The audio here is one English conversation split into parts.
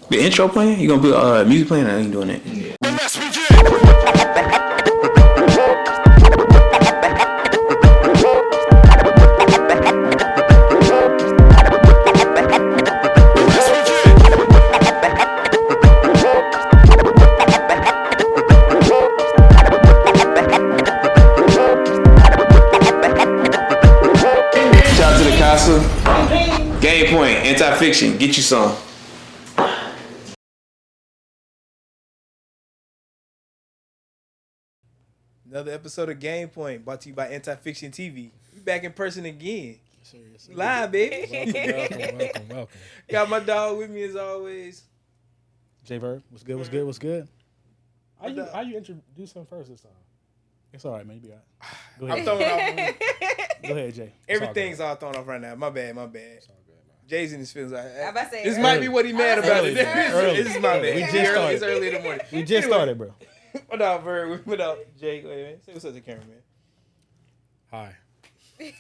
The intro playing? You gonna put music playing? I ain't doing that. Yeah. Shout out to the Casa. Game Point, Anti-Fiction. Get you some. Another episode of Game Point brought to you by Anti-Fiction TV. We back in person again. Yes, sir. Live, baby. Welcome. Got my dog with me as always. J-Verb, what's good? How you introduce him first this time? It's all right, man. You be all right. Go I'm ahead. throwing off. Go ahead, Jay. Everything's all thrown off right now. My bad. It's all good, man. Jay's in his feelings. I'm about to say This early. might be what he mad about. Early. This is my bad. We just started. It's early in the morning. We just started, bro. What up, Bird? What up, Jay? Go ahead, man. Say what's up to the camera, man.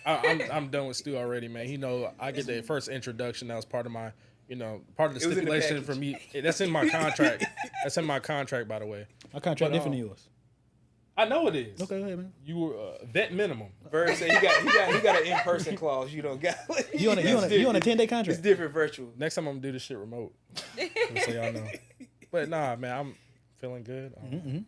Hi. I'm done with Stu already, man. You know, I get the first introduction. That was part of my, part of the It was in the stipulation for me. That's in my contract. That's in my contract, by the way. My contract different than yours. I know it is. Okay, go ahead, man. You were vet minimum. Bird said he got an in-person clause. You don't got. You on a 10-day It's contract? different virtual. Next time I'm gonna do this shit remote. Just so y'all know. But nah, man, I'm feeling good. You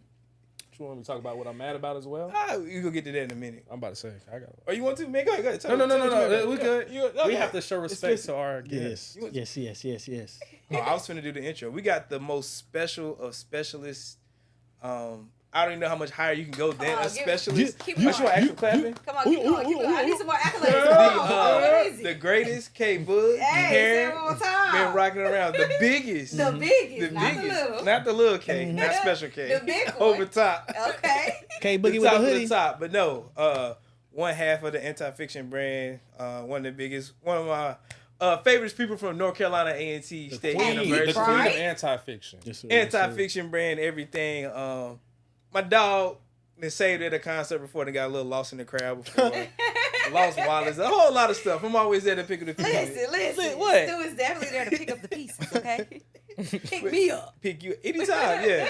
want me to talk about what I'm mad about as well? You gonna get to that in a minute. I'm about to say I got. Oh, you want to? Man, go ahead. No. We good. We have to show respect to our guests. Yes. Oh, I was finna do the intro. We got the most special of specialists. I don't even know how much higher you can go than a specialist. Keep You want actual clapping? Come on, keep going. I need some more accolades. What is The it? greatest K Bud. Hey, say it one more time. Been rocking around. The biggest. The biggest, The not biggest. the little. Not the little K. Not special K. The big one. Over top. Okay. K The Boogie with top the of hoodie. the top. But no, one half of the Anti-Fiction brand. One of the biggest. One of my favorites people from North Carolina A&T State The University. queen of anti-fiction. Yes, sir. Anti-Fiction brand, everything. My dog, they saved at a concert before they got a little lost in the crowd before. Lost wallets, a whole lot of stuff. I'm always there to pick up the pieces. Listen. What? Stu is definitely there to pick up the pieces, okay? Pick me up. Pick you anytime, yeah.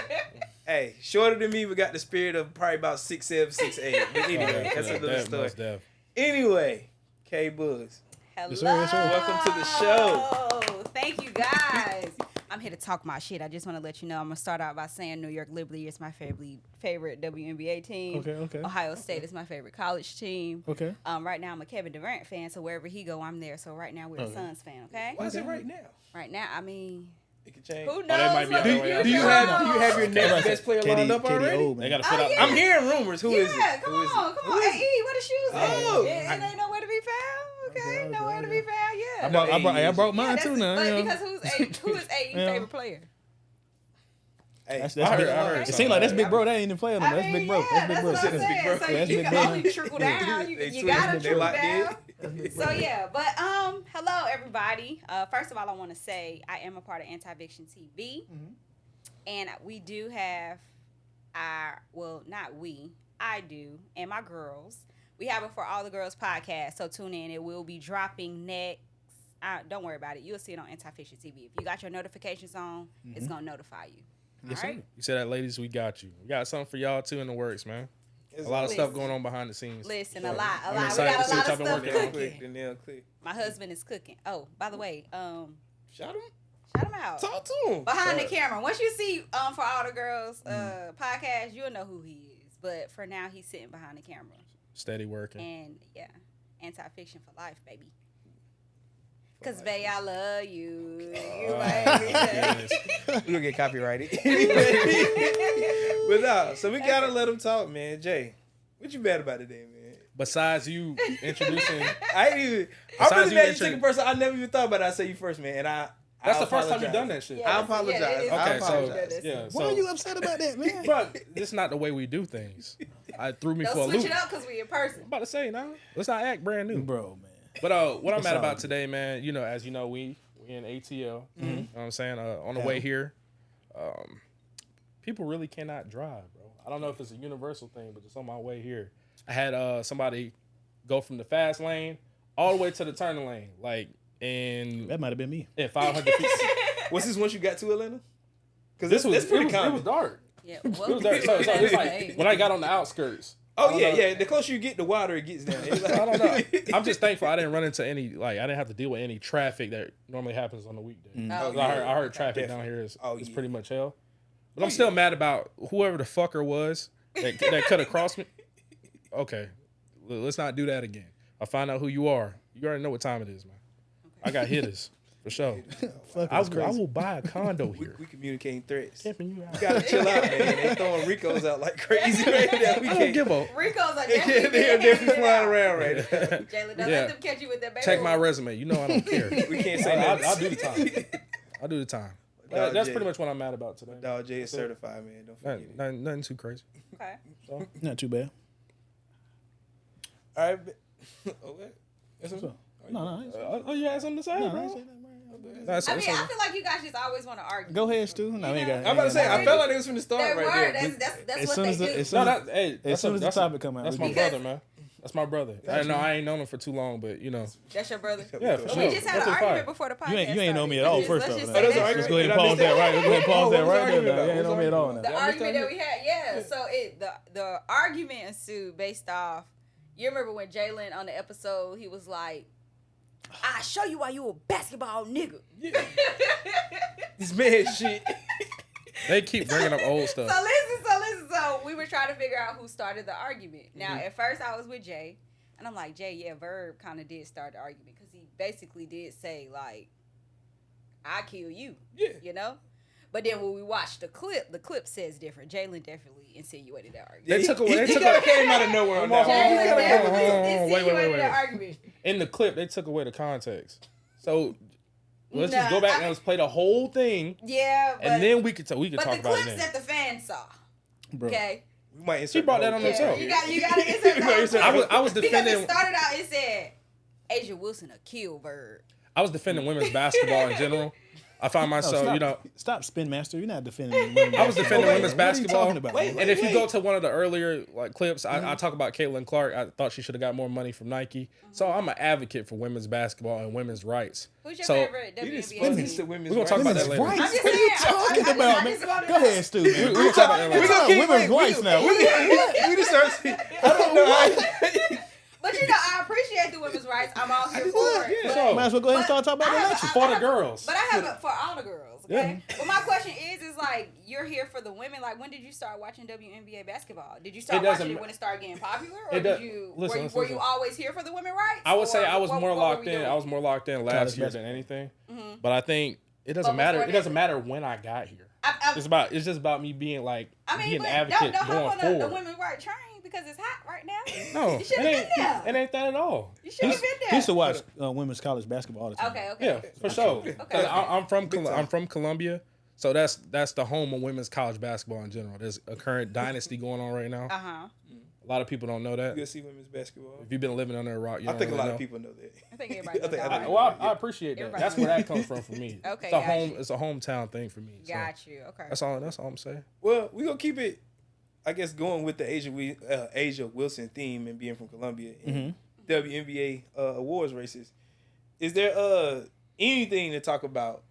Hey, shorter than me, but got the spirit of probably about 6'7", 6'8". But anyway, that's a little story. Anyway, K Buzz. Hello. Yes, sir. Welcome to the show. Thank you, guys. I'm here to talk my shit. I just want to let you know I'm going to start out by saying New York Liberty is my favorite WNBA team. Okay. Ohio State is my favorite college team. Okay. Right now I'm a Kevin Durant fan, so wherever he go, I'm there. So right now we're a Suns fan, okay? Why is it right now? Right now, I mean, It can change. who knows? they might be what on their the way future out. Do you have your next best player lined up already? old, They man. gotta fit out. yeah. I'm hearing rumors. Who is it? Yeah, come Who is on. it? Hey, where the shoes at? Oh. It ain't nowhere to be found, okay? Nowhere to be found, yeah. I brought mine that's too now. but you know. because who is AE's favorite player? Hey, That's I big. heard It seems like that's big bro. That ain't even playing no more. That's big bro. Yeah, That's big bro. That's what I'm That's big bro. saying. So That's you big can bro. only trickle down. You They gotta switched. They trickle locked down. So yeah, but hello everybody. First of all, I want to say I am a part of Anti-Fiction TV, and we do have I do, and my girls. We have it for All the Girls podcast. So tune in. It will be dropping next. Don't worry about it. You'll see it on Anti-Fiction TV. If you got your notifications on, it's gonna notify you. Yes, All right? sir. You said that, ladies. We got you. We got something for y'all too in the works, man. A lot of stuff going on behind the scenes. Listen, a lot. I'm We got excited to a see lot what of y'all stuff been working on. cooking. The nail click. My husband is cooking. Oh, by the way, Shout him. shout him out. Talk to him. Behind the camera. Once you see for All the Girls podcast, you'll know who he is. But for now, he's sitting behind the camera. Steady working. And yeah, Anti-Fiction for life, baby. Cause babe, I love you. You Yes. We're gonna get copyrighted. But no, so we gotta let him talk, man. Jay, what you mad about today, man? Besides you introducing, I'm really Besides you mad you intro- took a person. I never even thought about it. I say you first, man. And that's I the first time you've apologize. done that shit. Yeah. I apologize. Yeah, it is. I Okay, so apologize. yeah. Why are you upset about that, man? Bro, this is not the way we do things. I threw me for a Don't loop. switch it up because we in person. I'm about to say now. Let's not act brand new. Bro, man. But what I'm It's mad all about good. today, man, as you know, we in ATL. You know what I'm saying? On the way here, people really cannot drive, bro. I don't know if it's a universal thing, but just on my way here, I had somebody go from the fast lane all the way to the turning lane, like in That might have been me. 500 feet. Was this once you got to Atlanta? Because This was that's pretty it common. was dark. Yeah, It was dark. So it's like when I got on the outskirts. Oh yeah. The closer you get, the wilder it gets down. It's like, I don't know. I'm just thankful I didn't run into any I didn't have to deal with any traffic that normally happens on the weekday. Oh, I heard traffic down here is pretty much hell. But I'm still mad about whoever the fucker was that cut across me. Okay, let's not do that again. I'll find out who you are. You already know what time it is, man. Okay. I got hitters for sure. I will buy a condo here. We communicating threats. Camping you out. You gotta chill out, man. They throwing Ricos out like crazy right now. We I don't can't give a. Rico's are They're definitely flying around right now. Jalen, don't let them catch you with that baby. Check my resume. You know I don't care. We can't say I'll that. do the time. I'll do the time. That's pretty much what I'm mad about today. Dog J is certified, man. Don't forget it. Nothing too crazy. Okay. So, Not too bad. All right. Okay. That's what's up. No. you had something to say, No, bro? I ain't say nothing, bro. I feel like you guys just always want to argue. Go ahead, Stu. No, we ain't got. I'm about to say, I felt like it was from the start That right word, there. that's As what soon they as do. as soon as the topic come out, That's we my good. brother, man. That's my brother. I know I ain't known him for too long, but you know. That's your brother. Yeah, for We sure. just had an argument before the podcast. You ain't know me at all. First off, that's all right. let's go ahead and Did I pause miss that that? right. Let's go ahead and pause What that was right the there. argument You ain't about? know me at all now. The argument that we had, yeah. So the argument ensued based off. You remember when Jalen on the episode he was like, "I show you why you a basketball nigga." Yeah. This man shit. They keep bringing up old stuff. So listen. So we were trying to figure out who started the argument. Now, at first I was with Jay, and I'm like, Jay, yeah, Verb kind of did start the argument because he basically did say like, "I kill you," you know. But then when we watched the clip says different. Jalen definitely insinuated that argument. They took away. He kind of came out of nowhere on that Jalen one. definitely Wait. insinuated that argument. In the clip, they took away the context. So let's just Nah, go back and let's play the whole thing, Yeah, but and then we could talk but about the it clips then. that the fans saw, Bro. okay. We might She brought that on herself. You got to insert the whole clip. I was Because defending. it started out, it said, Asia Wilson a kill Verb. I was defending women's basketball in general. I found myself, Stop, Spin Master. You're not defending. women's I was defending basketball. women's What are you basketball. talking about? Wait, And if you go to one of the earlier clips, I talk about Caitlin Clark. I thought she should have got more money from Nike. So I'm an advocate for women's basketball and women's rights. Who's your So- favorite You just WNBA this to team? women's We're gonna talk about rights. that later. Rights? I'm just What are you saying, talking I about, man? just wanna Go know. ahead, Stu. Man. We're gonna talk about that We later. gonna keep Women's wait, rights now. We just start. I don't know. But you know, I appreciate the women's rights. I'm all here for it. Yeah. So, Might as well go ahead and start talking about the election. for the girls. But I have it for all the girls, okay? But my question is like, you're here for the women. Like, when did you start watching WNBA basketball? Did you start It doesn't watching it ma- when it started getting popular, or It does- did you? listen, were listen. you always here for the women rights? I would say Or I was what- more what were locked we in. doing? I was more locked in last College year basketball. than anything. Mm-hmm. But I think it doesn't But matter. before It doesn't that- matter when I got here. It's just about me being like being an but advocate don't going hop on the forward. women's rights train because it's hot right now. No, You should have been there. it ain't that at all. You should have been He there. used to watch women's college basketball all the time. Okay. Yeah, for sure. 'Cause I'm from Big time. I'm from Columbia, so that's the home of women's college basketball in general. There's a current dynasty going on right now. A lot of people don't know that. You see women's basketball. If you've been living under a rock, you I don't think a really lot know. of people know that. I think everybody. I think- knows I that. think- Well, I appreciate that. Everybody That's where that comes from for me. Okay, it's a got home. you. It's a hometown thing for me. So Got you. Okay. That's all I'm saying. Well, we gonna keep it, I guess, going with the Asia Wilson theme and being from Columbia and WNBA awards races. Is there anything to talk about?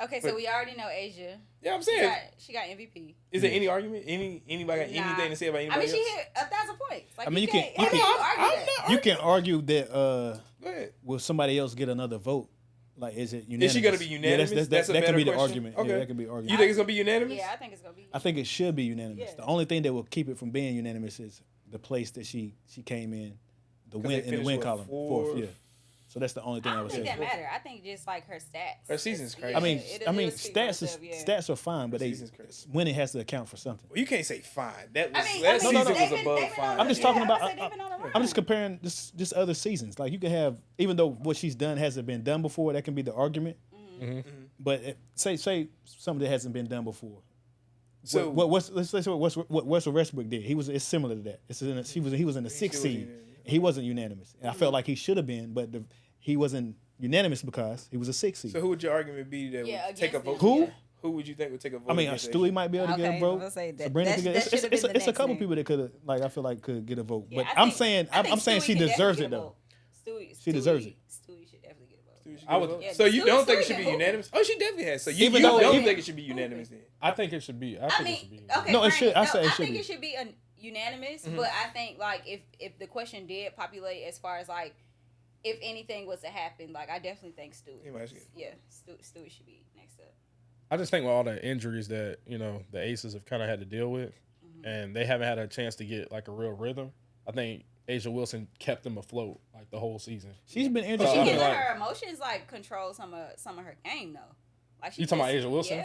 Okay, so we already know Asia. Yeah, I'm saying. She got MVP. Is there any argument? Anybody got anything to say about I anybody mean, she else? hit 1,000 points. Like, I mean, you can't can- argue that. You can argue that Go ahead. will somebody else get another vote? Like, is it unanimous? Is she gonna be unanimous? Yeah, That's a that better could be the question. argument. Okay. Yeah, that could be argument. You think it's gonna be unanimous? Yeah, I think it's gonna be. I think it should be unanimous. Yeah. The only thing that will keep it from being unanimous is the place that she came in, the 'Cause win they in the finished, win what, column, fourth? fourth. Yeah. So that's the only thing I I don't would think say. that matter. I think just like her stats. Her season's crazy. I mean, It'll speak for itself, yeah. stats are fine, but Season's crazy. winning has to account for something. Well, you can't say fine. That was I mean, that season no, was they've been above on fine. I'm just yeah, talking I about. would say they've been on a run. I'm just comparing just other seasons. Like you can have, even though what she's done hasn't been done before, that can be the argument. But say something that hasn't been done before. So Let's say what Russell Westbrook did. It's similar to that. He was in the sixth seed. unanimous. He wasn't unanimous, and I felt like he should have been, but he wasn't unanimous because he was a sixth seed. So who would your argument be that Yeah, would take a against vote? Who? Yeah. Who would you think would take a vote? I mean, against Stewie Asia? might be able to get Okay, a vote. I was gonna say that- Sabrina that could get. should've been the It's a next couple name. people that could have, like, I feel like could get a vote. Yeah, But I I'm think- saying I think she Stewie can deserves definitely it get a though. vote. She deserves it. Stewie should definitely get a vote. Stewie should I get would- a vote? Yeah, So you don't think it Stewie should be can hoop. unanimous? Oh, she definitely has. So you Even don't though- think it should be unanimous then? I think it should be. I think it should be. Okay, No, it Brandon, should- I say it I should think be. it should be unanimous, but I think like if the question did populate as far as like if anything was to happen, like I definitely think Stewie. He might get- Yeah, Stewie should be next up. I just think with all the injuries that the Aces have kind of had to deal with, and they haven't had a chance to get like a real rhythm. I think Asia Wilson kept them afloat like the whole season. She's been injured. So She I can feel let like- her emotions like control some of her game though. Like You talking about Asia Wilson?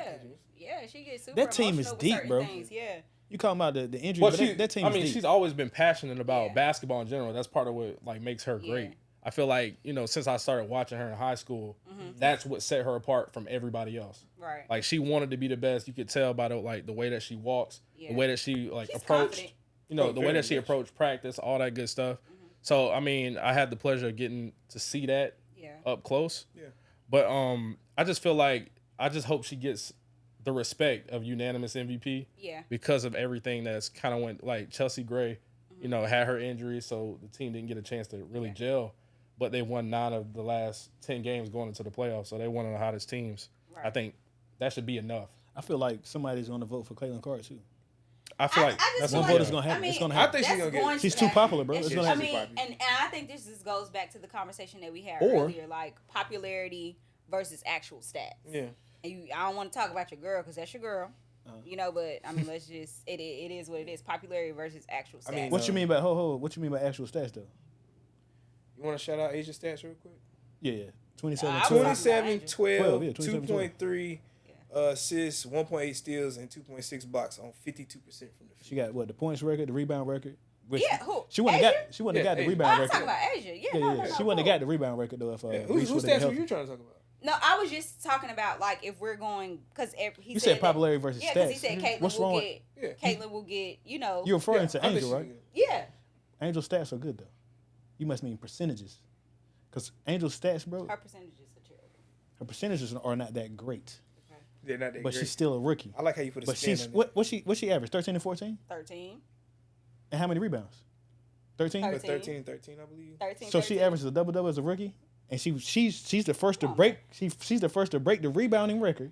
Yeah, she gets super That team is emotional with deep, certain bro. Things. Yeah. You talking about the injury, Well, but that team I is mean, deep. she's always been passionate about Yeah. basketball in general. That's part of what like makes her great. Yeah. I feel like since I started watching her in high school, that's what set her apart from everybody else. Right. Like she wanted to be the best. You could tell by the way that she walks, Yeah. the way that she like She's approached, confident. Oh, the way very that she much. approached practice, all that good stuff. So I mean, I had the pleasure of getting to see that Yeah. up close. Yeah. But I just feel like I just hope she gets the respect of unanimous MVP Yeah. because of everything that's kind of went like Chelsea Gray, had her injury, so the team didn't get a chance to really gel. But they won 9 of the last 10 games going into the playoffs, so they're one of the hottest teams. Right. I think that should be enough. I feel like somebody's going to vote for Caitlin Clark too. I feel like I just that's feel one like- vote is gonna happen. I mean, It's gonna I happen. think she's that's gonna get it. She's to too that. popular, bro. It's It's just- gonna I happen. mean, and I think this just goes back to the conversation that we had Or- earlier, like popularity versus actual stats. Yeah. And I don't want to talk about your girl because that's your girl. But I mean, let's just it is what it is. Popularity versus actual stats. I mean, What you mean by what you mean by actual stats though? You want to shout out Asia stats real quick? Yeah. 27, I was 12. 27, 12, yeah, 27, 2.3 assists, 1.8 steals, and 2.6 blocks on 52% from the She field. got what, the points record, the rebound record? Which Yeah, who? She wouldn't have Asia? got the Asia. Oh, rebound I'm record. talking about Asia. Yeah, Yeah, no, yeah. no, She no, wouldn't have cool. got the rebound record though if Yeah. Reese Whose would've stats been were healthy. you trying to talk about? No, I was just talking about like if we're going because he You said said popularity versus Yeah, because he stats. said Caitlyn What's will wrong? get. Yeah. Caitlyn will get. You're referring to I think Angel, she right? good. Yeah. Angel stats are good though. You must mean percentages, because Angel stats, bro, Her percentages are terrible. her percentages are not that great. They're not that But great. she's still a rookie. I like how you put a But spin she's on it. what's she average? 13 and 14, 13. and how many rebounds? 13. 13. 13 and 13, I believe. 13. So she 13. averages a double as a rookie, and she's the first to Come on, break. She's the first to break the rebounding record,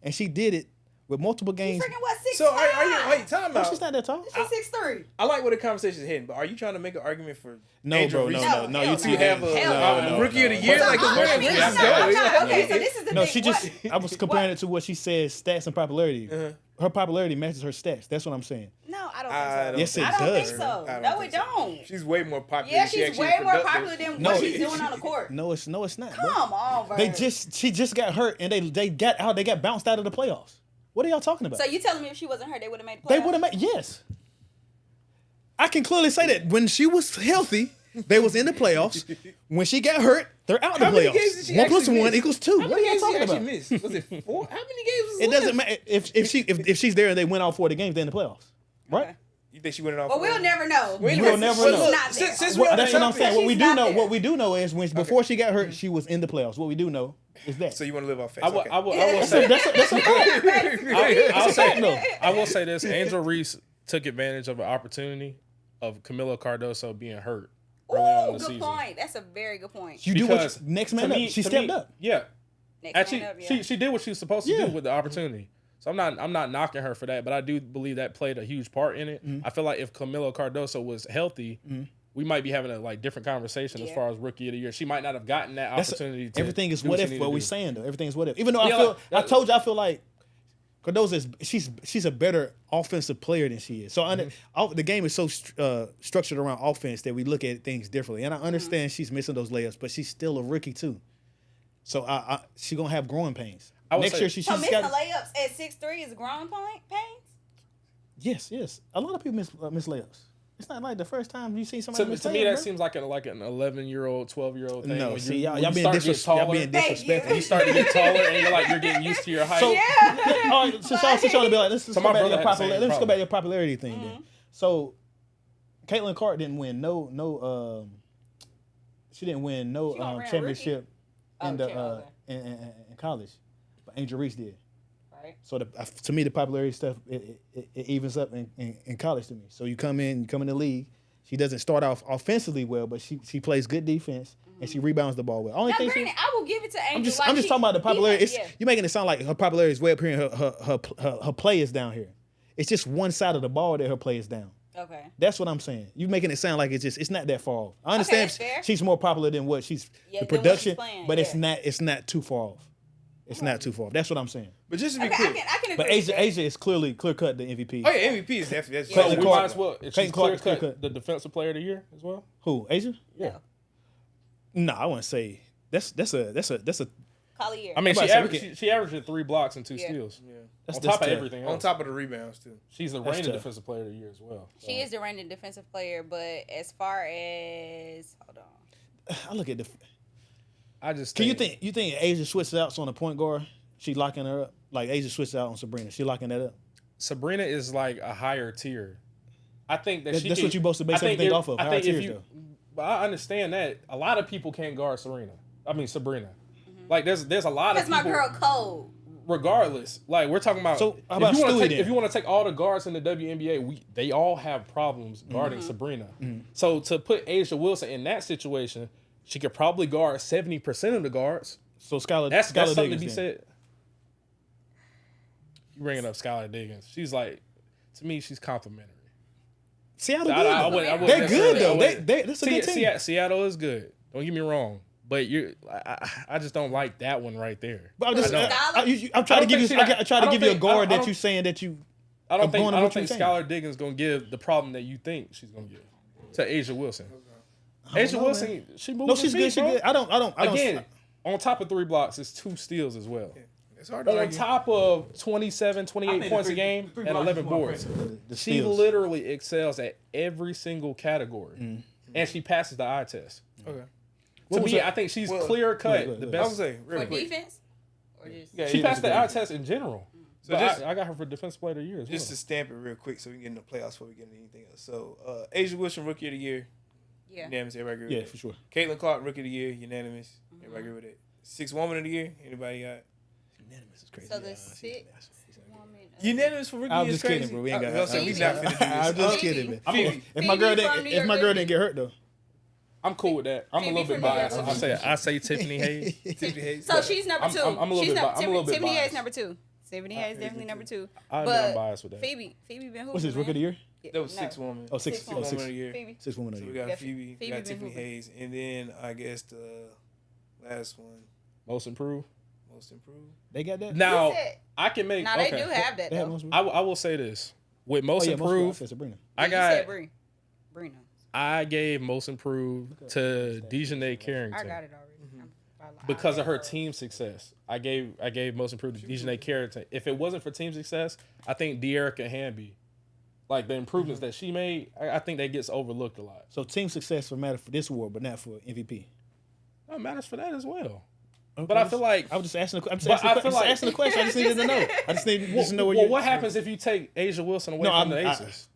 and she did it with multiple You games. freaking what? 6'5"? So are you wait, time No, out. she's not that tall. She's 6'3". I like where the conversation is heading, but are you trying to make an argument for No, Angel bro, Reese? no. hell You no. have a Hell no. rookie of the year? So, Like, I where mean, Reese I'm go? not- okay, so this is the No, thing. she just. What? I was comparing it to what she says stats and popularity. Uh-huh. Her popularity matches her stats. That's what I'm saying. No, I don't I think so. Yes, it I don't does. think so. I No, think it don't. She's way more popular. Yeah, than she she's actually way is more productive. popular than No, what she's doing on the court. No, it's not. Bro. Come on, bro. She just got hurt, and they got bounced out of the playoffs. What are y'all talking about? So you telling me if she wasn't hurt, they would have made the playoffs? They would have made yes. I can clearly say that when she was healthy, they was in the playoffs. When she got hurt, they're out of the How many games playoffs. did she 1 plus actually 1 miss? equals 2. How What are many y'all games talking did she about? actually miss? Was it 4? How many games was It doesn't left? matter if she's there and they win all 4 of the games. They're in the playoffs, right? You think she winning off? Well, we'll never know. Wait a We'll minute. never Well, know. look, Not there. since Well, we're on that's the what I'm topic- saying. What we She's do not know, there. what we do know is when before she got hurt, she was in the playoffs. What we do know is that. So you want to live off facts? I will, okay. I will, I will say that's a fact. I'll say though. I will say this: Angel Reese took advantage of an opportunity of Camilo Cardoso being hurt early on in Ooh, the good season. point. That's a very good point. You do what Because next to man me- up. She to stepped me- up. Yeah, Next actually, man up, yeah. she did what she was supposed to Yeah. do with the opportunity. So I'm not knocking her for that, but I do believe that played a huge part in it. I feel like if Camilo Cardoso was healthy, we might be having a different conversation as Yeah. far as rookie of the year. She might not have gotten that opportunity. To Everything is do what she if. needed What to we do. saying though, everything's what if. Even though Yeah, I told you I feel like Cardozo is she's a better offensive player than she is. So the game is so structured around offense that we look at things differently. And I understand she's missing those layups, but she's still a rookie too. So she gonna have growing pains. I would Next say- year she's So missing got layups at 6'3" is growing pains? yes. A lot of people miss layups. It's not like the first time you see To, somebody miss to me, layup, that bro. seems like an 11-year-old, 12-year-old thing. No, When see, you- y'all when you being start to get disrespectful. Y'all taller, being Thank you. disrespectful. you start to get taller, and you're getting used to your height. So, Yeah. all right, since y'all trying to be like, let's So go my back to brother your had the same let's go problem. back to your popularity thing then. So, Caitlin Clark didn't win she didn't win no She gonna win a championship rookie? in the Okay. in college, but Angel Reese did. Right. So to me, the popularity stuff it evens up in college to me. So you come in the league, She doesn't start off offensively well, but she plays good defense and she rebounds the ball well. Only Now, thing granted, I will give it to Angel. I'm just talking about the popularity. Defense, You're making it sound like her popularity is way up here and her play is down here. It's just one side of the ball that her play is down. Okay. That's what I'm saying. You're making it sound like it's not that far off. I understand that's fair. she's more popular than what she's the Yeah, than what production, she's playing, but yeah. it's not too far off. It's not too far off. That's what I'm saying. But just to be Okay, clear, I can agree But with that. Asia is clear cut the MVP. oh yeah, MVP is definitely that's So Clayton we Clark- might as well. If Clayton she's Clark clear is clear cut the defensive player of the year as well. Who? Asia? Yeah. No, I wouldn't say that's a Collier. I mean, I'm about to say, she averaged 3 blocks and 2 Yeah. steals. that's On top of tough. everything else. on top of the rebounds too. She's the That's reigning tough. defensive player of the year as well. So. She is the reigning defensive player, but as far as hold on, I look at the. I just Can you think Asia switches out on the point guard? She locking her up like Asia switches out on Sabrina. She locking that up. Sabrina is like a higher tier. I think that That's she what can- you're supposed to base I think everything if- off of. I Higher think if tiers, you, though. but I understand that a lot of people can't guard Sabrina. Like there's a lot of because my people. girl cold. Regardless, like we're talking about. So, how about if you wanna Stewie take, then? if you want to take all the guards in the WNBA, they all have problems guarding Sabrina. So to put Asia Wilson in that situation, she could probably guard 70% of the guards. So Skylar, That's Skylar something Diggins to be then. said. You bringing up Skylar Diggins? She's like, to me, she's complimentary. Seattle I good. wouldn't- I wouldn't They're good necessarily- though. I wouldn't- That's a good team. Seattle is good. Don't get me wrong, but I just don't like that one right there. But I'm just, I don't- I'm trying to give you. I try to I give you a don't guard think- that you saying that you. I don't I'm think going on what you're saying. Skylar Diggins gonna give the problem that you think she's gonna give to Asia Wilson. I Asia don't know, Wilson, man. she moves. No, she's good. She's good. I don't. Again, on top of 3 blocks, it's 2 steals as well. It's hard to On argue. top of 27, 28 points a game and 11 boards. The She steals. literally excels at every single category. And she passes the eye test. Okay. To was me, that? I think she's Well, clear cut look, the look. I would best. say real For quick. defense? Or just Yeah, She yeah, passed the eye test in general. So But just- I got her for defensive player of the year as well. Just to stamp it real quick so we can get in the playoffs before we get into anything else. So Asia Wilson, Rookie of the Year, yeah. unanimous. Everybody agree Yeah, with for that? sure. Caitlin Clark, Rookie of the Year, unanimous. Everybody agree with that? 6th Woman of the Year, anybody got? Unanimous is crazy. So the Yeah, 6th woman. Unanimous for Rookie I'm is just crazy. kidding, bro. We ain't got. I was gonna say, we not finna do this. I'm just Phoebe. kidding, man. Phoebe. If my girl Phoebe from New didn't, if York my girl Liberty. didn't get hurt though, I'm cool with that. I'm a Phoebe little bit from New York biased. Liberty. I say Tiffany Hayes. Tiffany Hayes. So she's number I'm- 2. I'm a little She's bit bi- I'm a little bit Tiffany Hayes biased. number 2. Tiffany Hayes definitely number 2. I'm But biased with that. Phoebe been hooping. what's his Rookie of the Year? That was No. 6th Woman. Oh, six. Six Oh, Woman six. of the Year. Phoebe. 6 women of So the we year. got Yeah, Phoebe, we Phoebe got been Tiffany hooping. Hayes, and then I guess the last one, Most improved. most improved. They got that. Now Who said- I can make. Now okay. they do have that They had though. most. I will say this with most Oh, yeah, improved. I said Sabrina. I You said got. Brina. I gave most improved to Dejanay Carrington. I got it already. Because of her team success. I gave most improved to Dejanay Carrington. If it wasn't for team success, I think De'Erica Hamby, like the improvements that she made, I think that gets overlooked a lot. So team success will matter for this award, but not for MVP. It matters for that as well. Okay. But I feel like I was just asking. I'm just But asking, I I'm feel just like- asking the question. I just needed to know. I just needed to know well, what happens if you take Asia Wilson away No, from I'm- the Aces?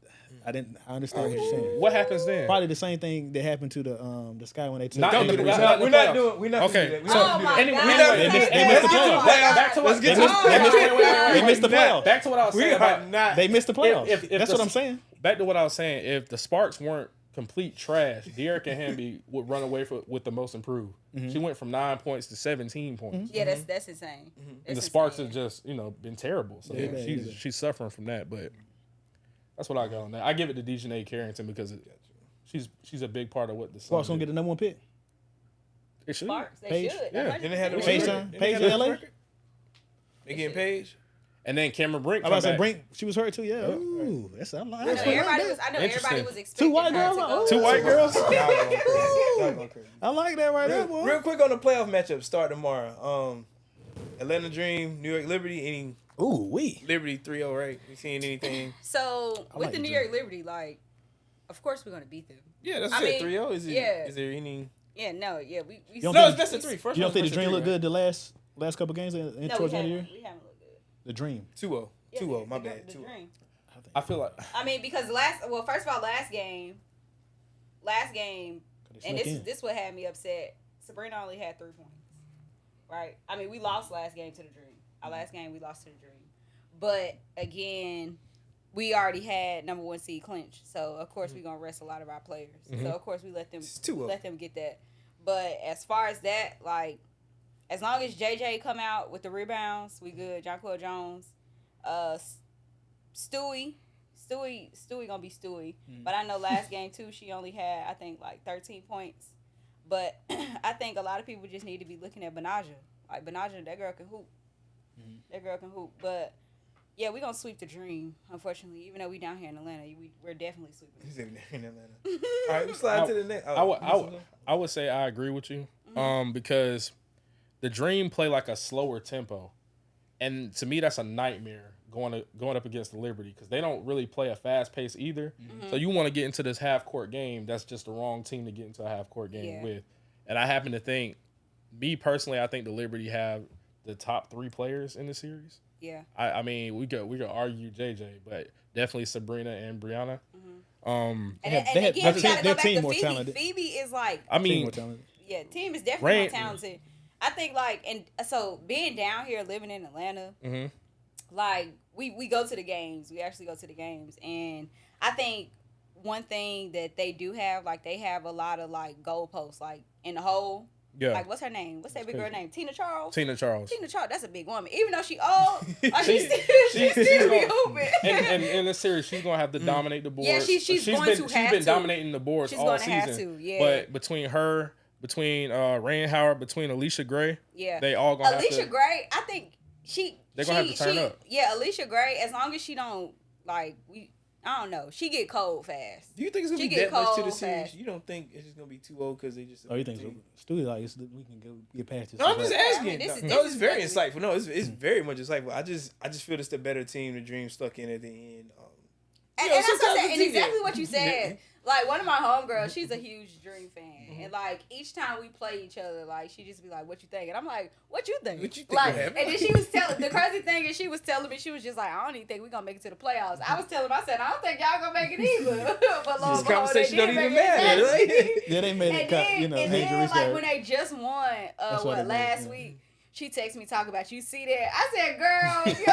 I understand what you're saying. What happens then? Probably the same thing that happened to the Sky when they took. Not Don't in do the that. playoffs. We're not doing. We're not Okay, gonna do that. so We're not gonna do that. anyway, God. anyway, They missed the Let's get to the playoffs. playoffs. Back to what- Let's get to They the missed- playoffs. They missed the playoffs. Back to what I was We saying are about not. They missed the playoffs. if That's the- what I'm saying. back to what I was saying. If the Sparks weren't complete trash, De'Erica Hamby would run away with the most improved. She went from 9 points to 17 points. Yeah, that's insane. And the That's Sparks insane. have just, been terrible. So Yeah, yeah. she's suffering from that. But that's what I got on that. I give it to Dejanay Carrington because she's a big part of what the Sparks Suns gonna do. get the number 1 pick. It should. Sparks, they Paige. should. Yeah. 100%. Then they had the Paige record. time? Then Paige they had in the LA? record. They getting Paige. And then Cameron Brink. I was come about to say back. Brink. She was hurt too. Yeah. Ooh, that's a lot. I know everybody was. Interesting. Expecting Two white her to girls? go. Two white girls. Y'all going crazy. Y'all going crazy. I like that right there, boy. Real quick on the playoff matchup. Start tomorrow. Atlanta Dream, New York Liberty. Any Ooh, we. Liberty 3-0, right? You seeing anything? So with like the New Dream. York Liberty, like, of course we're gonna beat them. Yeah, that's I it. mean, 3-0. Is it? yeah. Is there any? Yeah, no, yeah, we. You don't No, think- it's best of 3. First You don't one's think the best of Dream 3, looked good the last couple games No, towards we the end of the haven't. year? We haven't looked good. The Dream. 2-0. Yeah, 2-0. My the bad. Dream. 2-0. I feel like I mean, because first of all, last game, and this what had me upset. Sabrina only had 3 points, right? I mean, we lost last game to the Dream. Our last game we lost to the Dream, but again, we already had number 1 seed clinch. So of course we're gonna rest a lot of our players. So of course we let them get that. But as far as that, like, as long as JJ come out with the rebounds, we good. Jonquel Jones, Stewie gonna be Stewie. But I know last game too, she only had, I think, like 13 points. But I think a lot of people just need to be looking at Benaja. Like, Benaja, that girl can hoop. That girl can hoop. But yeah, we're gonna sweep the Dream, unfortunately. Even though we down here in Atlanta, we're definitely sweeping. He's in Atlanta. All right, we slide to the next. I would say I agree with you. Because the Dream play like a slower tempo. And to me, that's a nightmare going up against the Liberty, because they don't really play a fast pace either. So you want to get into this half court game. That's just the wrong team to get into a half court game with. And I happen to think, me personally, I think the Liberty have the top 3 players in the series. Yeah. I mean, we could argue JJ, but definitely Sabrina and Brianna. And again, we gotta go back to Phoebe. Talented. Phoebe is like, I mean, team is definitely more talented. I think, like, and so being down here, living in Atlanta, like, we go to the games. We actually go to the games. And I think one thing that they do have, like, they have a lot of, like, goalposts, like, in the hole. Yeah. Like, what's her name? What's that big girl name? Tina Charles? Tina Charles. That's a big woman. Even though she old, she still be hooping. And in this series, she's going to have to dominate the board. Yeah, she's been dominating the boards all season. Have to, yeah. But between her, Rain Howard, between Alicia Gray, they all going to have to. Alicia Gray, I think they're going to have to turn up. Yeah, Alicia Gray, as long as she don't, like, I don't know. She get cold fast. Do you think it's gonna be that much to the series? Fast. You don't think it's just gonna be too old because they just? Oh, you think so? Stewie, like, we can get past this. No, I'm just asking. No, it's very insightful. No, it's very much insightful. I just feel it's the better team. The Dream stuck in at the end. And that's what I said. And exactly what you said. Like, one of my homegirls, she's a huge Dream fan. And, like, each time we play each other, like, she just be like, what you think? And I'm like, what you think? What you think? Like, and then she was telling, the crazy thing is she was telling me, she was just like, I don't even think we're going to make it to the playoffs. I was telling her, I said, I don't think y'all going to make it either. But lo and behold, conversation don't even matter. Yeah, they made it cut, and then, like, when they just won, last week, she texted me talking about, you see that? I said, girl, if you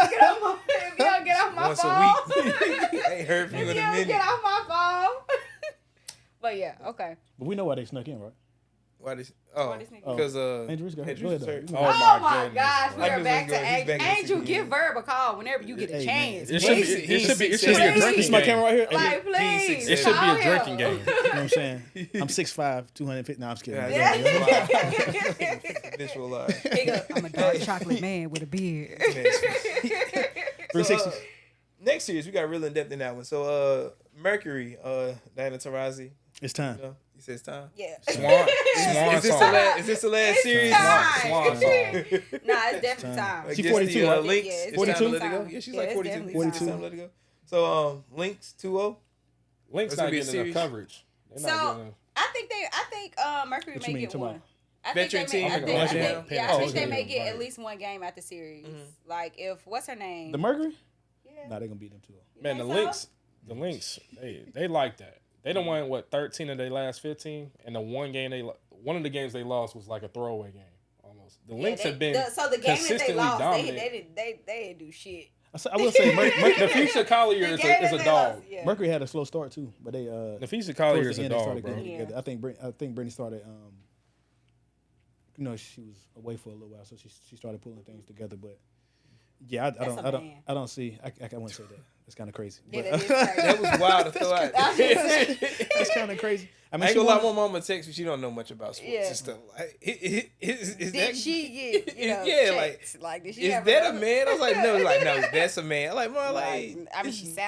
don't get off my Once phone. Once a week. I ain't heard from you in a minute. Get off my phone. But yeah, okay. But we know why they snuck in, right? Why they? Because Andrew, go ahead. Oh my gosh, we are back to Angel. Give Verb a call whenever you get a chance. It should be a drinking game. This my camera right here. Like, please. It should be a drinking game. You know what I'm saying? I'm 6'5", 250. No, I'm just kidding. Visual lie. I'm a dark chocolate man with a beard. 360. Next series, we got real in depth in that one. So, Mercury, Diana Taurasi. It's time. You said it's time. Yeah. Swan Is this the last series? Swan song. Nah, it's definitely time. She 42, right? Lynx. Yeah, it's 42. time to let it go. Yeah, she's like 42. 42. Time to let it go. So, Lynx 2-0. Lynx not getting enough coverage. So, I think Mercury may get one. I think they may get at least one game at the series. Like, if what's her name? The Mercury? Yeah. Nah, they gonna beat them 2-0. Man, the Lynx, they like that. They done won 13 of their last 15, and one of the games they lost was like a throwaway game almost. The Lynx have been so the game that they lost, dominant. they didn't do shit. I will say the Fuchsia Collier is a dog. Yeah. Mercury had a slow start too, but they the Fuchsia Collier is a dog, bro. Yeah. I think Brittany started. She was away for a little while, so she started pulling things together. But yeah, I don't see. I wouldn't say that. It's kind of crazy. Yeah, that is crazy. That was wild to throw out. That's kind of crazy. I ain't gonna lie, my mama texts me. She don't know much about sports and stuff. Like, did she get? Like, did she? Is that a man? I was like, no. Like, no, that's a man. I'm like, more like. I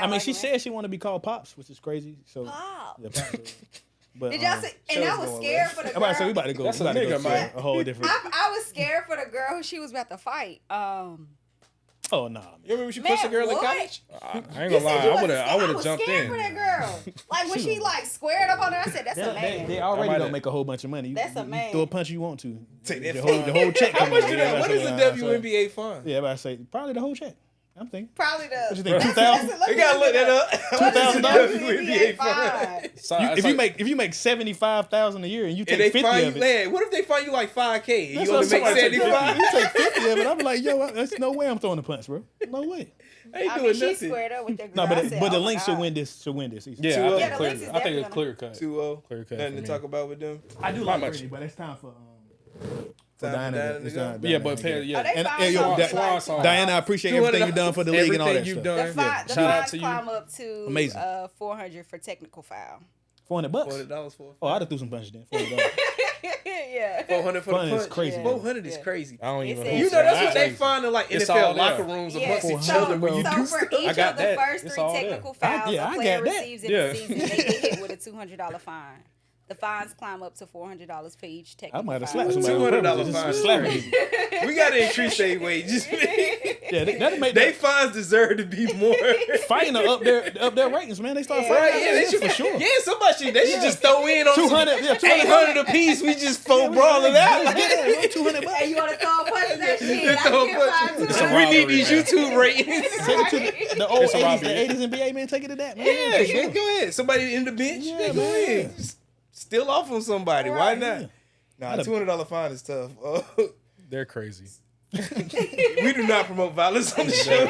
mean, she said she wanted to be called Pops, which is crazy. So. Pop. Yeah, Pops. But, did y'all say? And I was scared for the girl. We about to go. That's a nigga, man. A whole different. I was scared for the girl who she was about to fight. Oh no! You remember when she pushed a girl in college? I ain't gonna lie. I would have jumped in. For that girl, like when she like squared up on her, I said, "That's a man." They already don't make a whole bunch of money. That's a man. You throw a punch you want to. Take that the whole check. How much do that? What is the WNBA fund? Yeah, but I say probably the whole check. I'm thinking. Probably the. What you think? 2,000? We gotta look that up. $2,000? WNBA fine. So, If you make $75,000 a year and you And take they 50 find of you, it, man, what if they find you like $5K and that's you what only I'm make saying. 75? You take 50 of it, I'm like, yo, there's no way I'm throwing the punch, bro. No way. I ain't I doing mean, she nothing. squared up with their No, girl. I but said, the oh my Lynx should God. win this season. yeah, 2-0. Yeah, the clear. Lynx is I think it's definitely clear cut. 2-0. Clear cut Nothing for to me. talk about with them. I do Not like much. Brittany, but it's time for Time for Diana to go. Yeah, but Are they And, fine yo, songs That- like song. Diana, I appreciate everything you've done for the league and all that Everything stuff. you've done. The Shout out fines to you. climb up to Amazing. $400 for technical foul. $400. $400 for Oh, I'd have threw some punches then. $400. Yeah. $400 for the Fun is punch. crazy. Yeah. $400 is crazy. I don't It even says- know. You know that's what Crazy. they find in like It's NFL all there. locker rooms amongst each $400, other when you bro. do for stuff. each I got of the that. first It's 3 all there. technical fouls I a player got that. receives in Yeah. the season, they get hit with a $200 fine. The fines climb up to $400 for each technical I might have foul. slapped somebody. $200 fine. Slap me. We gotta increase their wages. Yeah, that'll make They that fines deserve to be more. fighting up their ratings, man. They start fighting. Right, yeah, they should for sure. Yeah, somebody they should just throw in on 200, yeah, 200 $800 a piece. We just full brawl it out. $200. Hey, you want to throw a punch in that shit? Just I throw a can punch. get It's fined a We too. need these robbery, YouTube ratings. Take it to the old It's a 80s, robbery. the 80s NBA, man. Take it to that, man. Yeah, For sure. go ahead. Somebody in the bench. Yeah, Yeah, go man. ahead. Just steal off on somebody. Why Right. not? Yeah. Nah, $200 fine is tough. They're crazy. We do not promote violence on the show.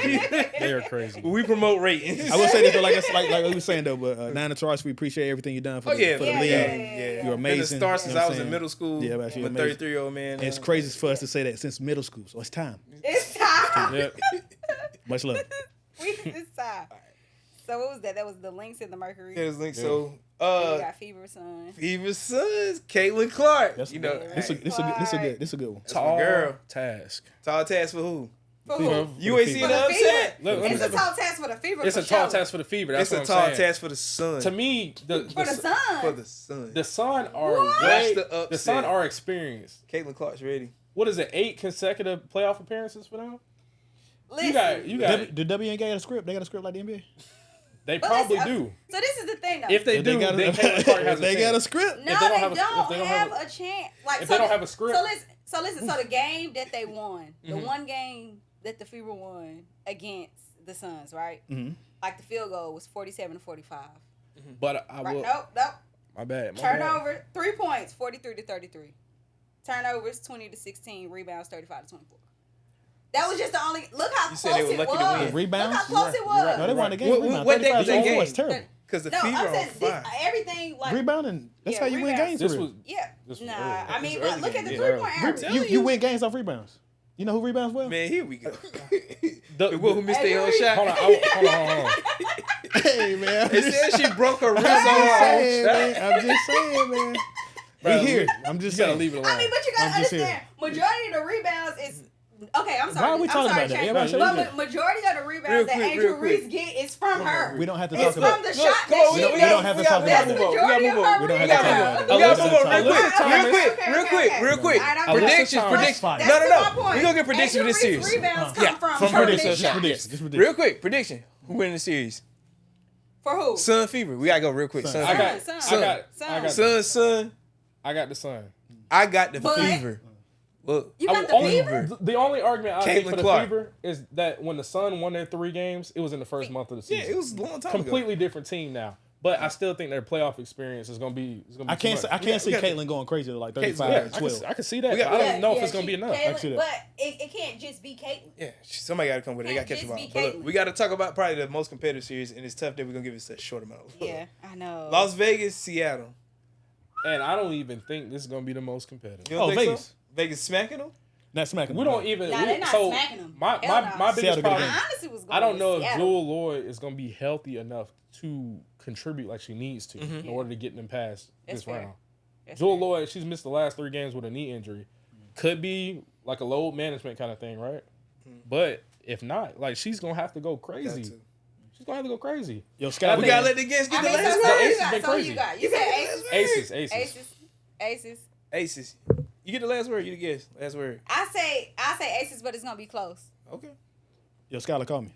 They are crazy. We promote ratings. I will say this, though, like we were saying though, but Diana Taurus, we appreciate everything you've done for Oh the yeah, league. yeah. You're amazing. Been a star You since know what I I'm was in saying? middle school. Yeah, but I'm you're a amazing. 33-year-old man. And it's crazy for us to say that since middle school, so it's time. It's time. Yeah. Much love. It's time. So what was that? That was the Lynx and the Mercury. Yeah, this link. Yeah. So, We got Fever Son. Fever's sons, Caitlin Clark. That's You know, this a good one. That's my girl. Task. Tall task for who? For who? You ain't seen For the the upset? Fever. Look, It's a tall task for the Fever. It's for a tall sure. task for the Fever. That's It's a what tall I'm saying. task for the Sun. To me, For the Sun. For the Sun. the Sun are What? way, Watch the upset. the Sun are experienced. Caitlin Clark's ready. What is it? 8 consecutive playoff appearances for them. Listen. You got. The WNBA got a script. They got a script like the NBA. They But probably listen, do. So this is the thing, though. If they do, got then Caitlin Clark has a they chance. got a script. No, if they they don't, don't have have a chance. Like, if they don't have a script- So listen. So the game that they won, the one game that the Fever won against the Suns, right? Mhm. Like the field goal was 47-45. But I Right? will. Nope. My bad. Turnover, 3 points, 43-33. Turnovers, 20-16. Rebounds, 35-24. That was just the only. Look how You said they close were it lucky to was. win. Rebounds? Look how close it was. No, they won the game. What- Rebound. what day was 35 that to 4 is game? terrible. Because the No, Fever I'm on saying fire. everything like Rebounding. That's Yeah, how you win rebounds. games. This for real. was. yeah. This was Nah, early. I mean, This was but early look at game, the yeah. 3-point average. You win games off rebounds. You know who rebounds well? Man, here we go. The- The one who missed Hey, their own Marie. shot. Hold on. Hold on. Hey man, They said she broke her wrist I'm on just her saying, own man. shot. I'm just saying, man. Bro, We here. I'm just You gotta saying. leave it alone. I mean, but you gotta I'm just understand, majority of the rebounds is okay. I'm sorry. Why are we I'm talking sorry, about that? Shane, Everybody say but majority of the rebounds Real that quick, Angel real quick. Reese get is from her. We don't have to It's talk about from the it. shot Come that on, she we don't have to talk That's about the it. majority of her We don't have to talk rebounds. about it. We gotta move on Alyssa real quick, Thomas. real quick. All right, Alyssa Predictions, Thomas. predictions. Fine. No, That's no, my no. point. We're gonna get predictions for Angel this series. Reese's rebounds come Yeah, from from her predictions. shot. Prediction. Real quick, prediction. Who win the series? For who? Sun Fever. We gotta go real quick. Sun I Fever. got. Sun. I got Sun. I got the Sun. I got the But- Fever. Look, You got the only- Fever? The only argument I make Caitlin for the Clark. Fever is that when the Sun won their 3 games, it was in the first month of the yeah, season. it was a long time Completely different team now. But I still think their playoff experience is gonna be. I can't see we got- Caitlyn going crazy to like Caitlyn, 35 Yeah, to 12. I can see that. We got- but I Yeah, don't know if yeah, it's gonna be enough. Caitlyn, see that. but it can't just be Caitlyn. Yeah, somebody got to come with it. They got to catch Can't them just out. be But look, Caitlyn. we got to talk about probably the most competitive series, and it's tough that we're gonna give it such a short amount. Yeah, I know. Las Vegas, Seattle. And I don't even think this is gonna be the most competitive. You don't Oh, think Vegas. so? Vegas smacking them. Not smacking. We don't even. Nah, they're not so smacking them. My Hell no. biggest Seattle problem. gonna I honestly was going I don't know with if Seattle. Jewel Lloyd is gonna be healthy enough to contribute like she needs to in order to get them past That's this fair. round. That's Jewel fair. Lloyd, she's missed the last 3 games with a knee injury. Could be like a load management kind of thing, right? But if not, like she's gonna have to go crazy. to. She's gonna have to go crazy. Yo, Scott, We I gotta think- let the guests get I the mean, last so The who word. Aces you got? been So who crazy. you got? You said Aces. Aces. Aces. You get the last word. You the guess. Last word. I say Aces, but it's gonna be close. Okay. Yo, Skylar, call me.